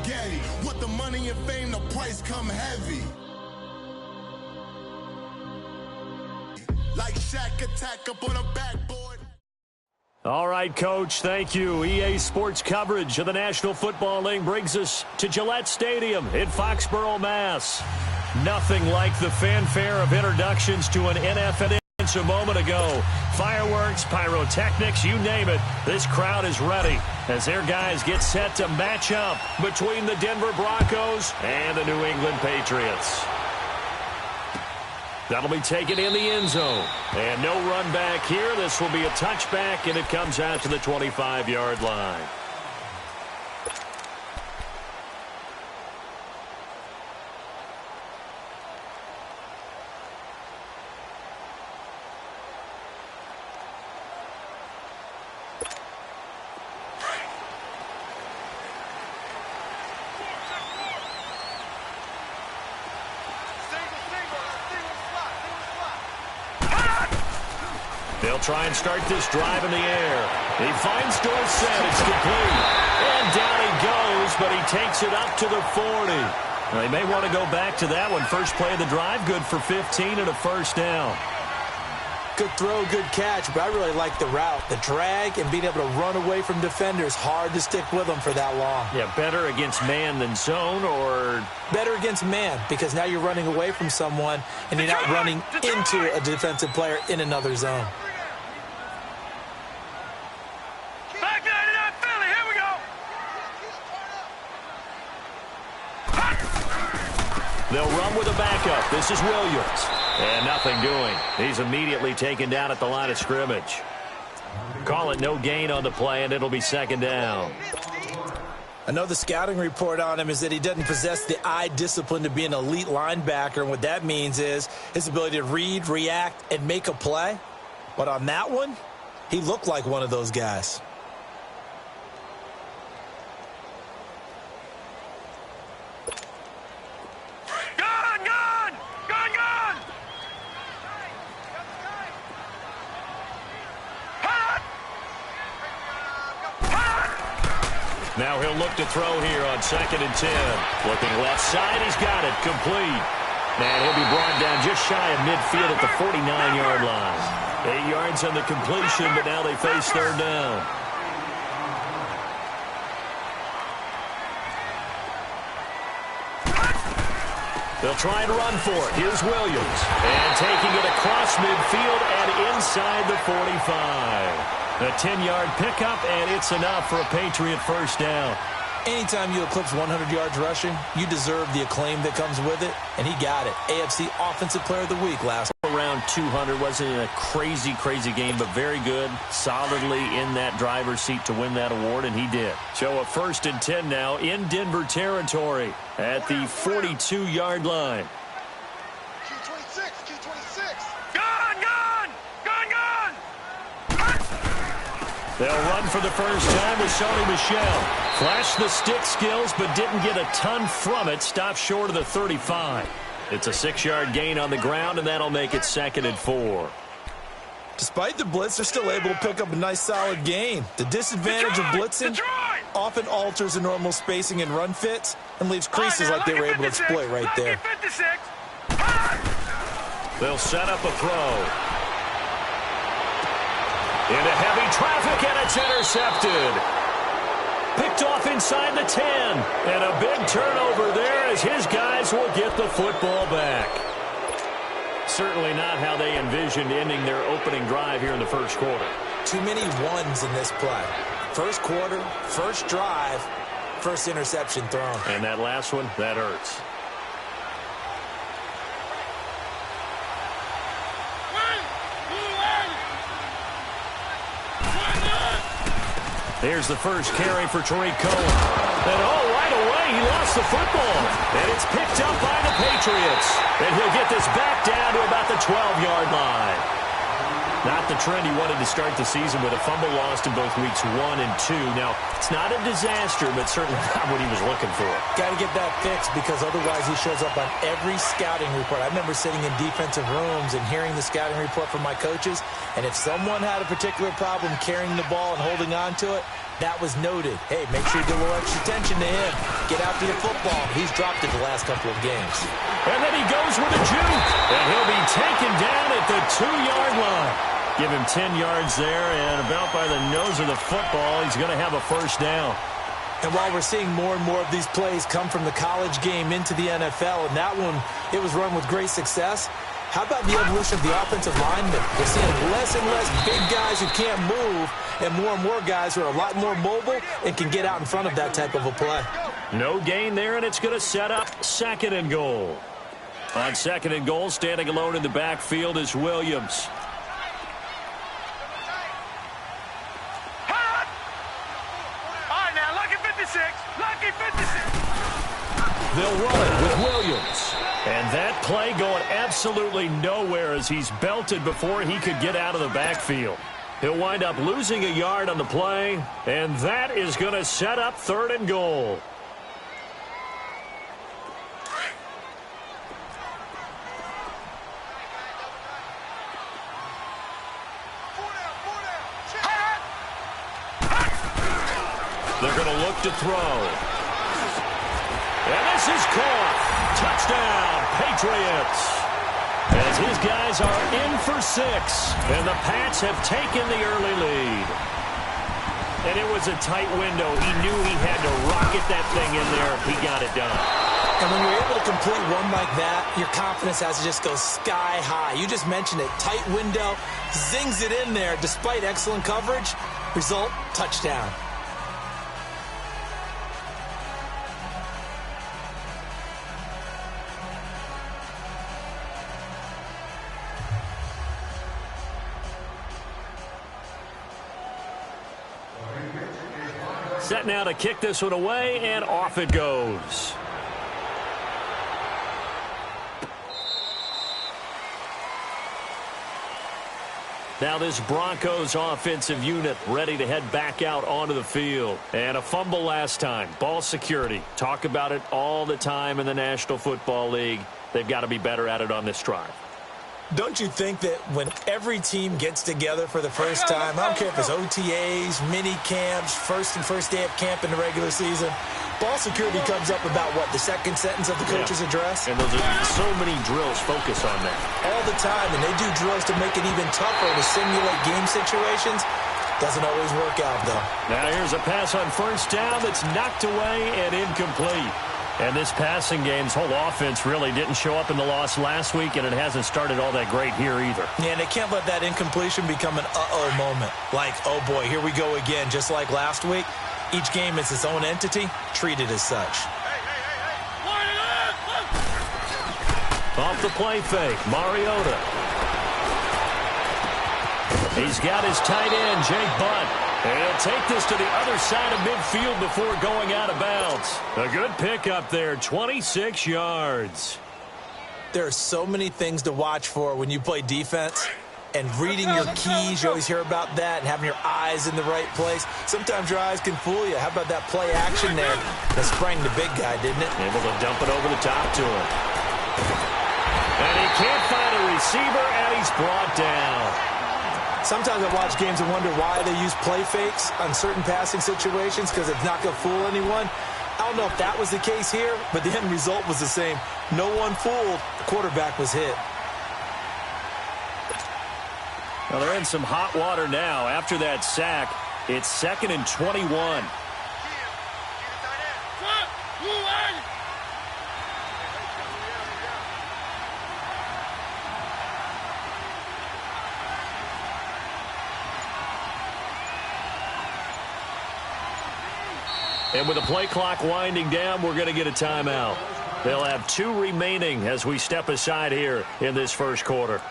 spaghetti. With the money and fame, the price come heavy. Like Shaq attack up on a backboard. All right, Coach, thank you. EA Sports coverage of the National Football League brings us to Gillette Stadium in Foxborough, Mass. Nothing like the fanfare of introductions to an NFL a moment ago. Fireworks, pyrotechnics, you name it. This crowd is ready as their guys get set to match up between the Denver Broncos and the New England Patriots. That'll be taken in the end zone. And no run back here. This will be a touchback, and it comes out to the 25-yard line. They'll try and start this drive in the air. He finds Dorsett. It's complete. And down he goes, but he takes it up to the 40. Now, they may want to go back to that one. First play of the drive, good for 15 and a first down. Good throw, good catch, but I really like the route. The drag and being able to run away from defenders, hard to stick with them for that long. Yeah, better against man than zone, or? Better against man, because now you're running away from someone and you're not running into a defensive player in another zone. They'll run with a backup. This is Williams. And nothing doing. He's immediately taken down at the line of scrimmage. Call it no gain on the play, and it'll be second down. I know the scouting report on him is that he doesn't possess the eye discipline to be an elite linebacker, and what that means is his ability to read, react, and make a play. But on that one, he looked like one of those guys. Now he'll look to throw here on 2nd and 10. Looking left side, he's got it, complete. And he'll be brought down just shy of midfield at the 49-yard line. 8 yards on the completion, but now they face third down. They'll try and run for it. Here's Williams. And taking it across midfield and inside the 45. A 10-yard pickup, and it's enough for a Patriot first down. Anytime you eclipse 100 yards rushing, you deserve the acclaim that comes with it, and he got it. AFC Offensive Player of the Week last. Around 200, wasn't a crazy game, but very good, solidly in that driver's seat to win that award, and he did. So a 1st and 10 now in Denver territory at the 42-yard line. They'll run for the first time with Sony Michel. Flashed the stick skills, but didn't get a ton from it. Stopped short of the 35. It's a 6-yard gain on the ground, and that'll make it 2nd and 4. Despite the blitz, they're still able to pick up a nice, solid gain. The disadvantage of blitzing often alters the normal spacing and run fits and leaves creases like they were able to exploit right there. They'll set up a throw. Into heavy traffic, and it's intercepted. Picked off inside the 10. And a big turnover there as his guys will get the football back. Certainly not how they envisioned ending their opening drive here in the first quarter. Too many ones in this play. First quarter, first drive, first interception thrown. And that last one, that hurts. Here's the first carry for Tariq Cohen. And right away, he lost the football. And it's picked up by the Patriots. And he'll get this back down to about the 12-yard line. Not the trend he wanted to start the season with a fumble lost in both weeks 1 and 2. Now, it's not a disaster, but certainly not what he was looking for. Got to get that fixed because otherwise he shows up on every scouting report. I remember sitting in defensive rooms and hearing the scouting report from my coaches, and if someone had a particular problem carrying the ball and holding on to it, That was noted. Hey, make sure you give a little extra attention to him. Get after the football. He's dropped it the last couple of games. And then he goes with a juke. And he'll be taken down at the 2-yard line. Give him 10 yards there, and about by the nose of the football, he's going to have a first down. And while we're seeing more and more of these plays come from the college game into the NFL, and that one, it was run with great success, how about the evolution of the offensive linemen? We're seeing less and less big guys who can't move and more guys who are a lot more mobile and can get out in front of that type of a play. No gain there, and it's going to set up 2nd and goal. On 2nd and goal, standing alone in the backfield is Williams. They'll run it with Williams. And that play going absolutely nowhere as he's belted before he could get out of the backfield. He'll wind up losing a yard on the play, and that is going to set up 3rd and goal. They're going to look to throw. And this is caught. Touchdown, Patriots. As his guys are in for 6. And the Pats have taken the early lead. And it was a tight window. He knew he had to rocket that thing in there. He got it done. And when you're able to complete one like that, your confidence has to just go sky high. You just mentioned it. Tight window, zings it in there despite excellent coverage. Result, touchdown. Set now to kick this one away, and off it goes. Now this Broncos offensive unit ready to head back out onto the field. And a fumble last time. Ball security. Talk about it all the time in the National Football League. They've got to be better at it on this drive. Don't you think that when every team gets together for the first time, I don't care if it's OTAs, mini camps, first day of camp in the regular season, ball security comes up about what, the second sentence of the coach's address? And those are so many drills focus on that. All the time, and they do drills to make it even tougher to simulate game situations. Doesn't always work out, though. Now here's a pass on first down that's knocked away and incomplete. And this passing game's whole offense really didn't show up in the loss last week, and it hasn't started all that great here either. Yeah, and they can't let that incompletion become an uh-oh moment. Like, oh boy, here we go again, just like last week. Each game is its own entity, treated as such. Off the play fake, Mariota. He's got his tight end, Jake Butt. And he'll take this to the other side of midfield before going out of bounds. A good pickup there, 26 yards. There are so many things to watch for when you play defense. And reading your keys, you always hear about that, and having your eyes in the right place. Sometimes your eyes can fool you. How about that play action there? That sprang the big guy, didn't it? Able to dump it over the top to him. And he can't find a receiver, and he's brought down. Sometimes I watch games and wonder why they use play fakes on certain passing situations, because it's not going to fool anyone. I don't know if that was the case here, but the end result was the same. No one fooled. The quarterback was hit. Well, they're in some hot water now. After that sack, it's 2nd and 21. And with the play clock winding down, we're going to get a timeout. They'll have 2 remaining as we step aside here in this first quarter.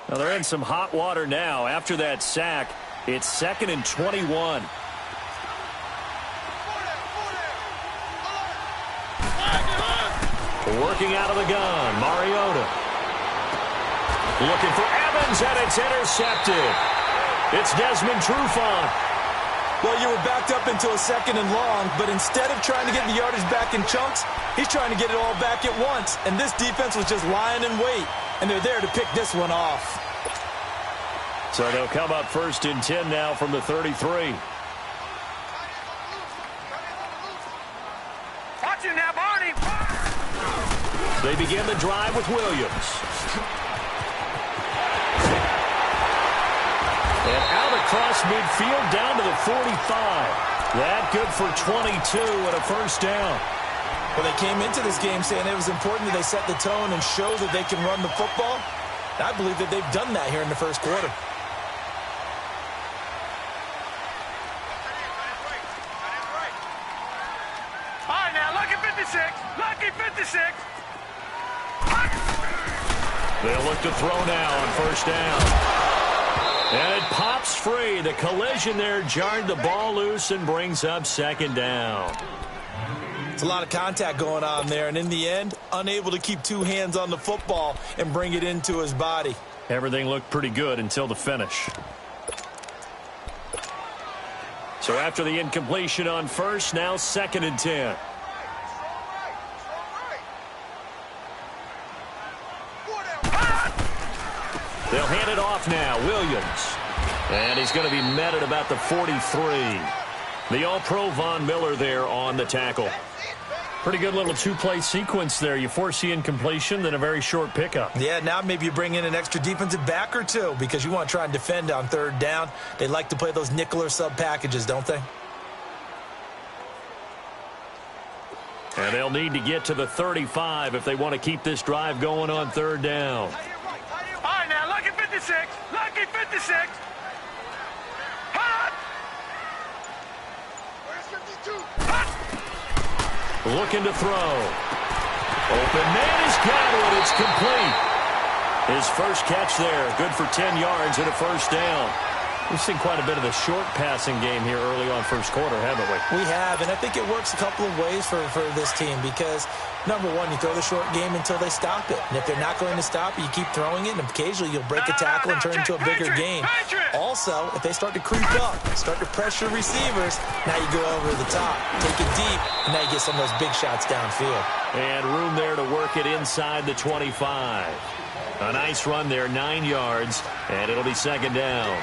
Now they're in some hot water now. After that sack, it's 2nd and 21. Working out of the gun, Mariota. Looking for Evans, and it's intercepted. It's Desmond Trufant. Well, you were backed up into a 2nd and long, but instead of trying to get the yardage back in chunks, he's trying to get it all back at once. And this defense was just lying in wait, and they're there to pick this one off. So they'll come up 1st and 10 now from the 33. Watch you now, Barney. They begin the drive with Williams. And out across midfield down to the 45. That good for 22 and a 1st down. Well, they came into this game saying it was important that they set the tone and show that they can run the football. And I believe that they've done that here in the 1st quarter. All right, now, lucky 56. Lucky 56. They'll look to throw now on 1st down. And it pops free. The collision there jarred the ball loose and brings up 2nd down. It's a lot of contact going on there, and in the end, unable to keep 2 hands on the football and bring it into his body. Everything looked pretty good until the finish. So after the incompletion on 1st, now 2nd and 10. They'll hand it off now. Williams. And he's going to be met at about the 43. The All-Pro Von Miller there on the tackle. Pretty good little 2-play sequence there. You force the incompletion, then a very short pickup. Yeah, now maybe you bring in an extra defensive back or 2 because you want to try and defend on 3rd down. They like to play those nickel or sub packages, don't they? And they'll need to get to the 35 if they want to keep this drive going on 3rd down. All right, now, lucky 56. Lucky 56. Hot. Where's 52? Hot. Looking to throw. Open man has got it. It's complete. His 1st catch there. Good for 10 yards and a 1st down. We've seen quite a bit of the short passing game here early on 1st quarter, haven't we? We have, and I think it works a couple of ways for this team because, number one, you throw the short game until they stop it. And if they're not going to stop it, you keep throwing it, and occasionally you'll break a tackle and turn into a bigger game. Also, if they start to creep up, start to pressure receivers, now you go over the top, take it deep, and now you get some of those big shots downfield. And room there to work it inside the 25. A nice run there, 9 yards, and it'll be 2nd down.